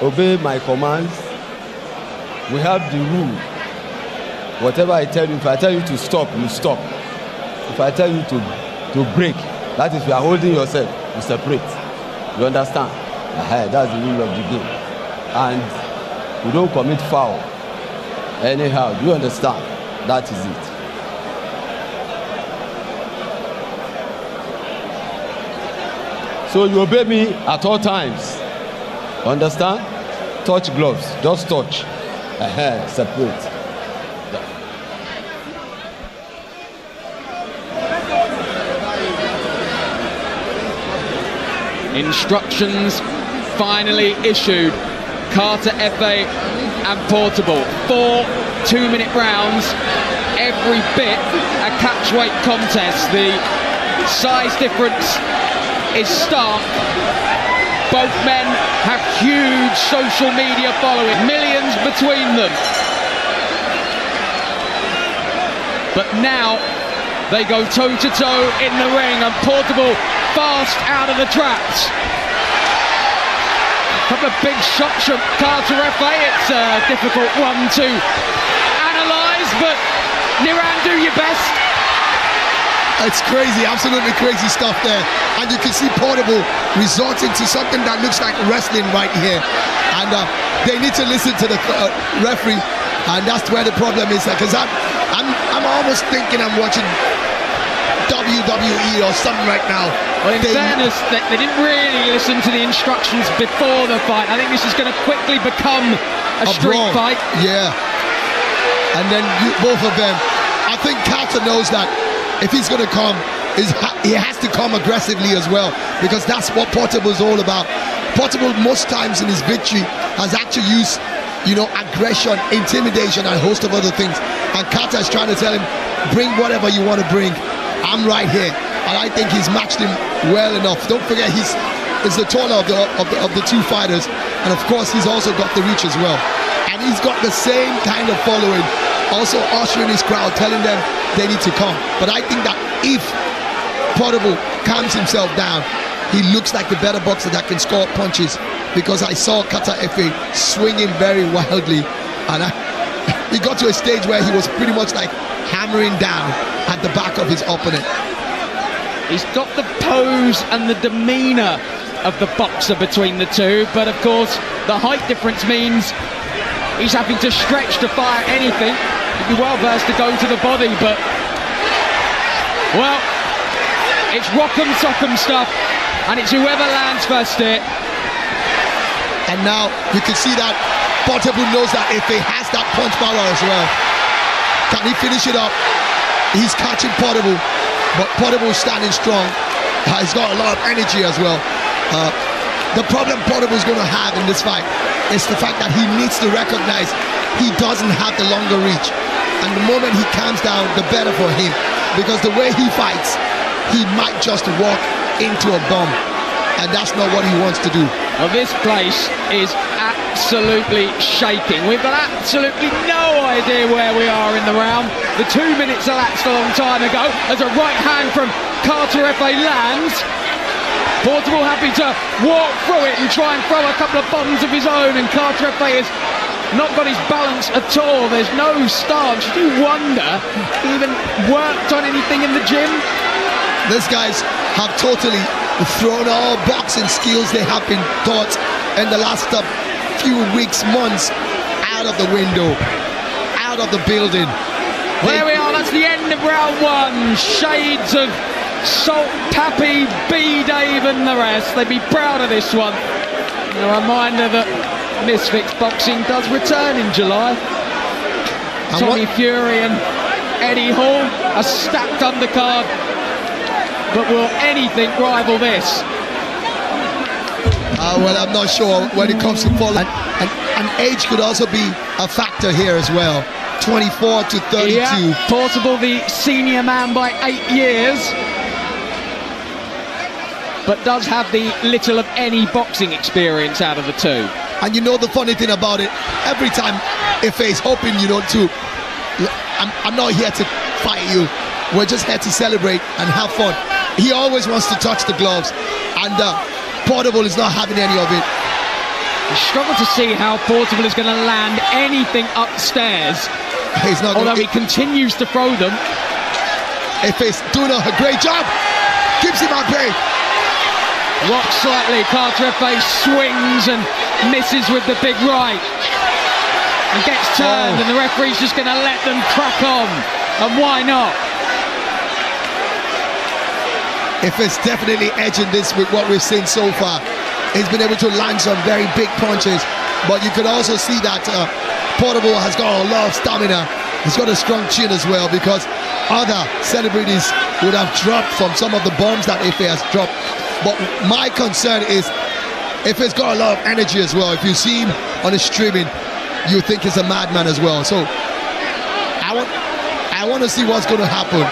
Obey my commands. We have the rule. Whatever I tell you, if I tell you to stop, you stop. If I tell you to break, that is, you are holding yourself, you separate. You understand? That's the rule of the game. And you don't commit foul anyhow. Do you understand? That is it. So you obey me at all times. Understand? Touch gloves. Just touch. Separate. Instructions finally issued. Carterefe and Portable. 4 2-minute rounds. Every bit a catchweight contest. The size difference is stark. Both men have huge social media following, millions between them. But now they go toe-to-toe in the ring, and Portable fast out of the traps. A couple of big shots from Carterefe. It's a difficult one to analyse, but Niran, do your best. It's crazy, absolutely crazy stuff there. And you can see Portable resorting to something that looks like wrestling right here. And they need to listen to the referee. And that's where the problem is. Because I'm almost thinking I'm watching WWE or something right now. Well, in fairness, they didn't really listen to the instructions before the fight. I think this is going to quickly become a street brawl fight. Yeah. And then both of them. I think Carter knows that if he's going to come, he has to come aggressively as well, because that's what Portable is all about. Portable most times in his victory has actually used, aggression, intimidation, and a host of other things. And Carter is trying to tell him, bring whatever you want to bring. I'm right here. And I think he's matched him well enough. Don't forget, he's the taller of the two fighters. And of course, he's also got the reach as well. And he's got the same kind of following, also ushering his crowd, telling them they need to come. But I think that if Portable calms himself down, he looks like the better boxer that can score punches, because I saw Carterefe swinging very wildly, and he got to a stage where he was pretty much like hammering down at the back of his opponent. He's got the pose and the demeanour of the boxer between the two, but of course the height difference means he's having to stretch to fire anything. He'd be well versed to go to the body, but well, it's rock'em sock'em stuff, and it's whoever lands first here. And now you can see that Portable knows that if he has that punch power as well, can he finish it up? He's catching Portable, but Portable is standing strong. He's got a lot of energy as well. The problem Portable is going to have in this fight is the fact that he needs to recognize he doesn't have the longer reach. And the moment he calms down, the better for him. Because the way he fights, he might just walk into a bomb. And that's not what he wants to do. Well, this place is absolutely shaking. We've got absolutely no idea where we are in the round. The 2 minutes elapsed a long time ago as a right hand from Carterefe lands. Portable happy to walk through it and try and throw a couple of bombs of his own, and Carterefe has not got his balance at all. There's no stance. You wonder he even worked on anything in the gym. These guys have totally thrown all boxing skills they have been taught in the last few weeks, months, out of the window, out of the building. There we are, that's the end of round one. Shades of Salt Pappy, B Dave and the rest. They'd be proud of this one. A reminder that Misfits Boxing does return in July. Tommy Fury and Eddie Hall, a stacked undercard. But will anything rival this? Well, I'm not sure when it comes to follow. And age could also be a factor here as well. 24 to 32. Yeah, Portable the senior man by 8 years. But does have the little of any boxing experience out of the two. And the funny thing about it, every time Ife is hoping, I'm not here to fight you. we're just here to celebrate and have fun. He always wants to touch the gloves, and Portable is not having any of it. I struggle to see how Portable is going to land anything upstairs. He's not. Although he continues to throw them. Efe's doing a great job. Keeps him at bay. Rocks slightly. Carterefe swings and misses with the big right. And gets turned, and the referee's just going to let them crack on. And why not? Efe's definitely edging this with what we've seen so far. He's been able to land some very big punches, but you could also see that Portable has got a lot of stamina. He's got a strong chin as well, because other celebrities would have dropped from some of the bombs that Efe has dropped. But my concern is Efe's got a lot of energy as well. If you see him on the streaming, you think he's a madman as well. So I want to see what's going to happen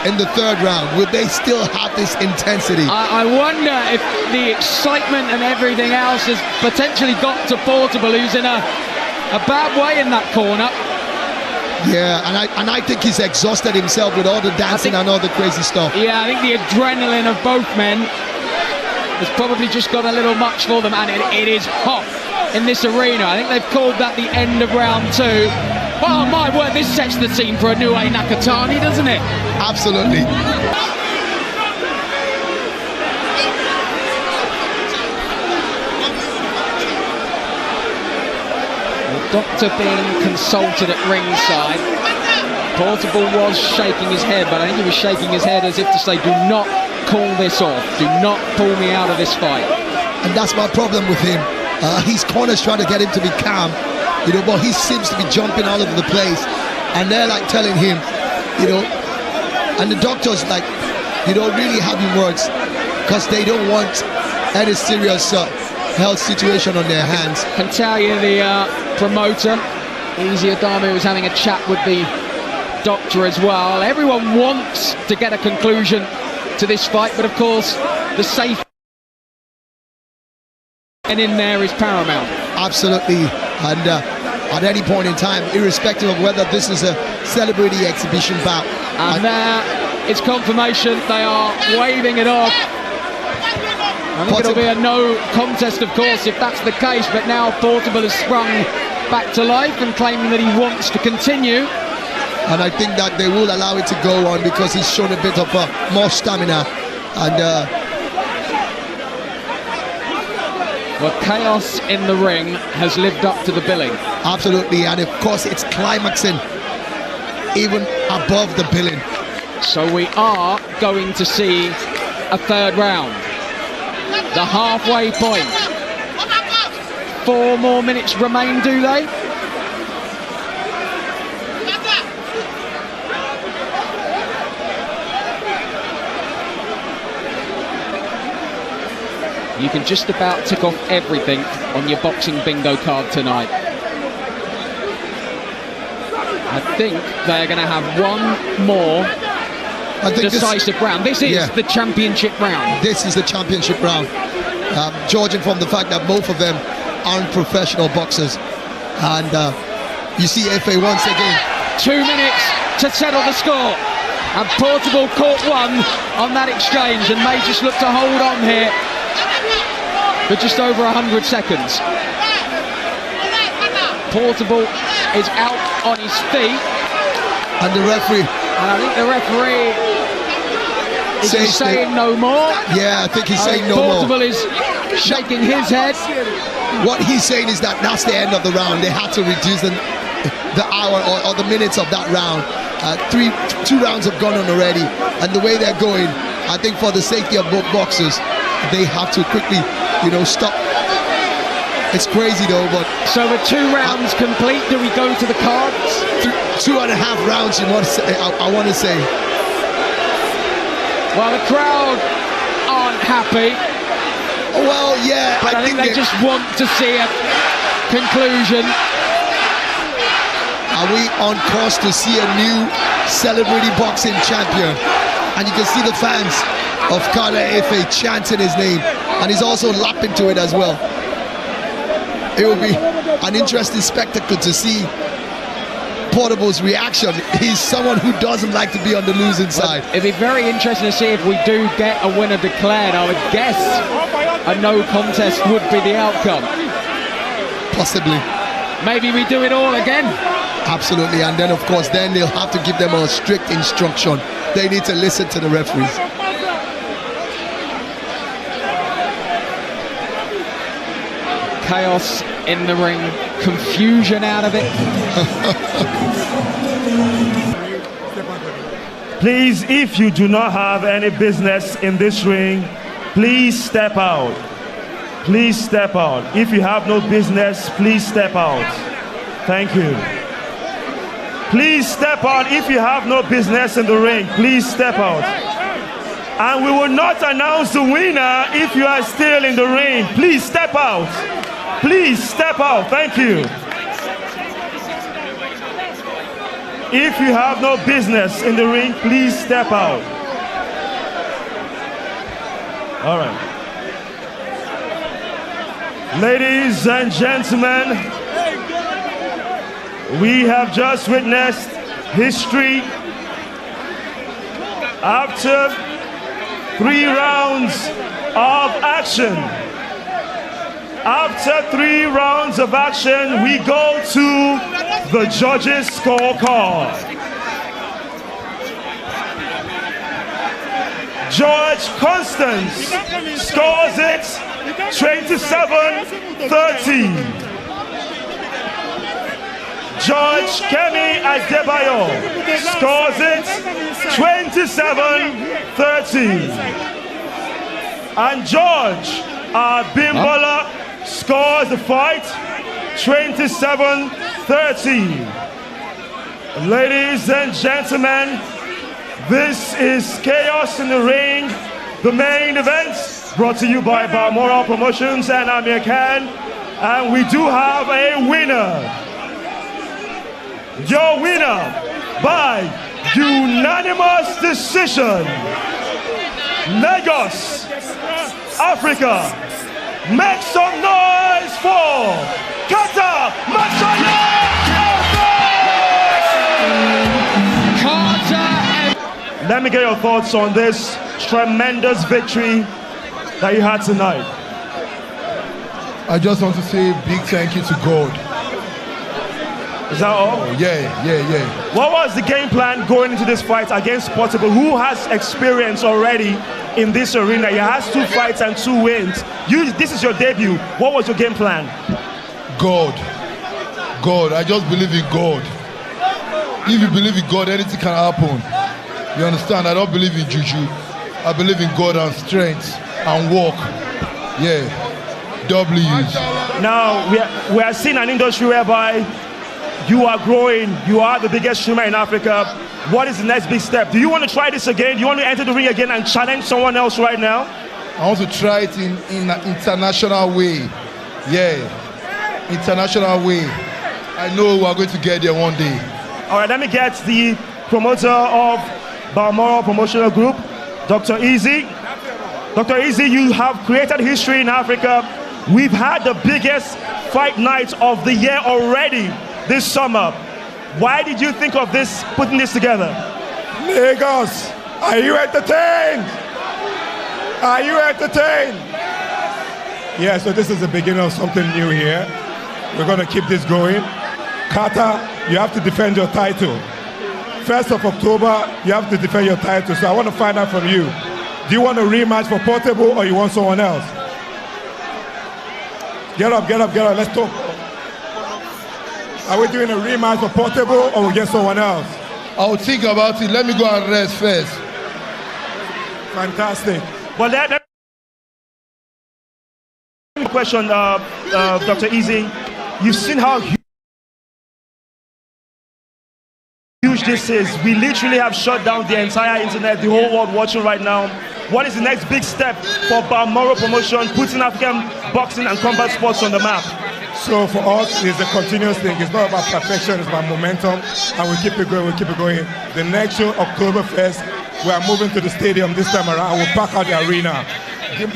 in the third round. Will they still have this intensity? I wonder if the excitement and everything else has potentially got to Portable, who's in a bad way in that corner. Yeah, and I think he's exhausted himself with all the dancing and all the crazy stuff. Yeah, I think the adrenaline of both men has probably just got a little much for them, and it is hot in this arena. I think they've called that the end of round 2. Oh my word, this sets the scene for a new Nakatani, doesn't it? Absolutely. The doctor being consulted at ringside. Portable was shaking his head, but I think he was shaking his head as if to say, do not call this off. Do not pull me out of this fight. And that's my problem with him. His corner's trying to get him to be calm, but he seems to be jumping all over the place, and they're like telling him, and the doctors like, really having words, because they don't want any serious health situation on their hands. Can tell you the promoter, Easy Adame, was having a chat with the doctor as well. Everyone wants to get a conclusion to this fight, but of course the safe and in there is paramount. Absolutely. And at any point in time, irrespective of whether this is a celebrity exhibition bout, and there it's confirmation. They are waving it off. I think it'll be a no contest, of course, if that's the case, but now Portable has sprung back to life and claiming that he wants to continue. And I think that they will allow it to go on, because he's shown a bit of more stamina. And well, chaos in the ring has lived up to the billing. Absolutely, and of course it's climaxing even above the billing. So we are going to see a third round. The halfway point. 4 more minutes remain, do they? You can just about tick off everything on your boxing bingo card tonight. I think they're going to have one more decisive round. This is the championship round. This is the championship round. Judging from the fact that both of them aren't professional boxers. And you see Efe once again. 2 minutes to settle the score. And Portable caught one on that exchange and may just look to hold on here for just over 100 seconds. Portable is out on his feet. And the referee. And I think the referee is saying no more. Yeah, I think he's saying no more. Portable is shaking his head. What he's saying is that that's the end of the round. They had to reduce the hour or the minutes of that round. 2 rounds have gone on already. And the way they're going, I think for the safety of both boxers, they have to quickly, stop. It's crazy though, but... So with 2 rounds complete, do we go to the cards? 2.5 rounds, I want to say. Well, the crowd aren't happy. Well, yeah. But I think they just want to see a conclusion. Are we on course to see a new celebrity boxing champion? And you can see the fans of Carterefe chanting his name, and he's also lapping to it as well. It will be an interesting spectacle to see Portable's reaction. He's someone who doesn't like to be on the losing side. It'd be very interesting to see if we do get a winner declared. I would guess a no contest would be the outcome. Possibly. Maybe we do it all again. Absolutely, and then of course then they'll have to give them a strict instruction. They need to listen to the referees. Chaos in the ring, confusion out of it. Please, if you do not have any business in this ring, please step out. Please step out. If you have no business, please step out. Thank you. Please step out if you have no business in the ring. Please step out. And we will not announce the winner if you are still in the ring. Please step out. Please step out. Thank you. If you have no business in the ring, please step out. All right. Ladies and gentlemen, we have just witnessed history. After 3 rounds of action, we go to the judges' scorecard. George Constance scores it 27-30. George Kemi Adebayo scores it 27-30. And George Abimbola scores the fight 27-30. Ladies and gentlemen, this is Chaos in the Ring, the main event, brought to you by Balmoral Promotions and Amir Khan. And we do have a winner. Your winner by unanimous decision, Lagos, Africa. Make some noise for Carter Let me get your thoughts on this tremendous victory that you had tonight. I just want to say a big thank you to God. Is that all? Oh, yeah. What was the game plan going into this fight against Portable, who has experience already in this arena? He has 2 fights and 2 wins. This is your debut. What was your game plan? God. I just believe in God. If you believe in God, anything can happen. You understand? I don't believe in juju. I believe in God and strength and work. Yeah. W's. Now, we are seeing an industry whereby you are growing. You are the biggest streamer in Africa. What is the next big step? Do you want to try this again? Do you want to enter the ring again and challenge someone else right now? I want to try it in an international way. Yeah. International way. I know we are going to get there one day. All right, let me get the promoter of Balmoral Promotional Group, Dr. Easy. Dr. Easy, you have created history in Africa. We've had the biggest fight night of the year already this summer. Why did you think of this, putting this together? Lagos, are you entertained? Are you entertained? Yeah, so this is the beginning of something new here. We're going to keep this going. Carter, you have to defend your title. 1st of October, you have to defend your title. So I want to find out from you. Do you want a rematch for Portable or you want someone else? Get up. Let's talk. Are we doing a rematch for Portable or we get someone else? I'll think about it. Let me go and rest first. Fantastic. Well, that question, Dr. Easy. You've seen how huge this is. We literally have shut down the entire internet, the whole world watching right now. What is the next big step for Balmoral Promotion, putting African boxing and combat sports on the map? So for us, it's a continuous thing. It's not about perfection, it's about momentum, and we keep it going, The next show, October 1st, we are moving to the stadium this time around. We'll pack out the arena.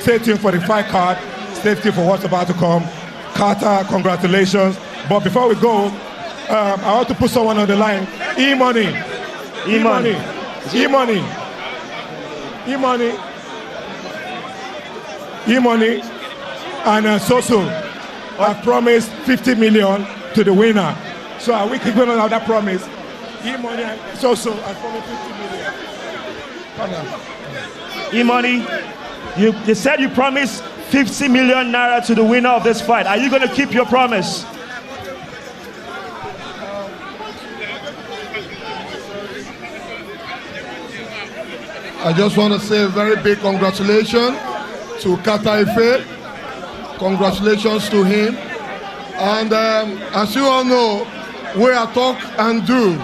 Stay tuned for the fight card. Stay tuned for what's about to come. Carter, congratulations. But before we go, I want to put someone on the line. E-Money. E-Money. E-Money. E-Money. E-Money. And Soso. I promised 50 million to the winner. So are we keeping on that promise? E-Money and Soso, I promised 50 million. E-Money, you said you promised 50 million naira to the winner of this fight. Are you going to keep your promise? I just want to say a very big congratulations to carterefe. Congratulations to him. And as you all know, we are talk and do.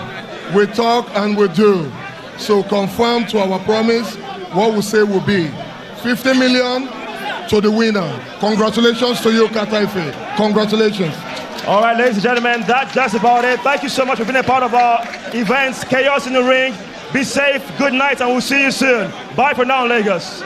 We talk and we do. So confirm to our promise what we say will be 50 million to the winner. Congratulations to you, carterefe. Congratulations. All right, ladies and gentlemen, that's about it. Thank you so much for being a part of our events, Chaos in the Ring. Be safe, good night, and we'll see you soon. Bye for now, Lagos.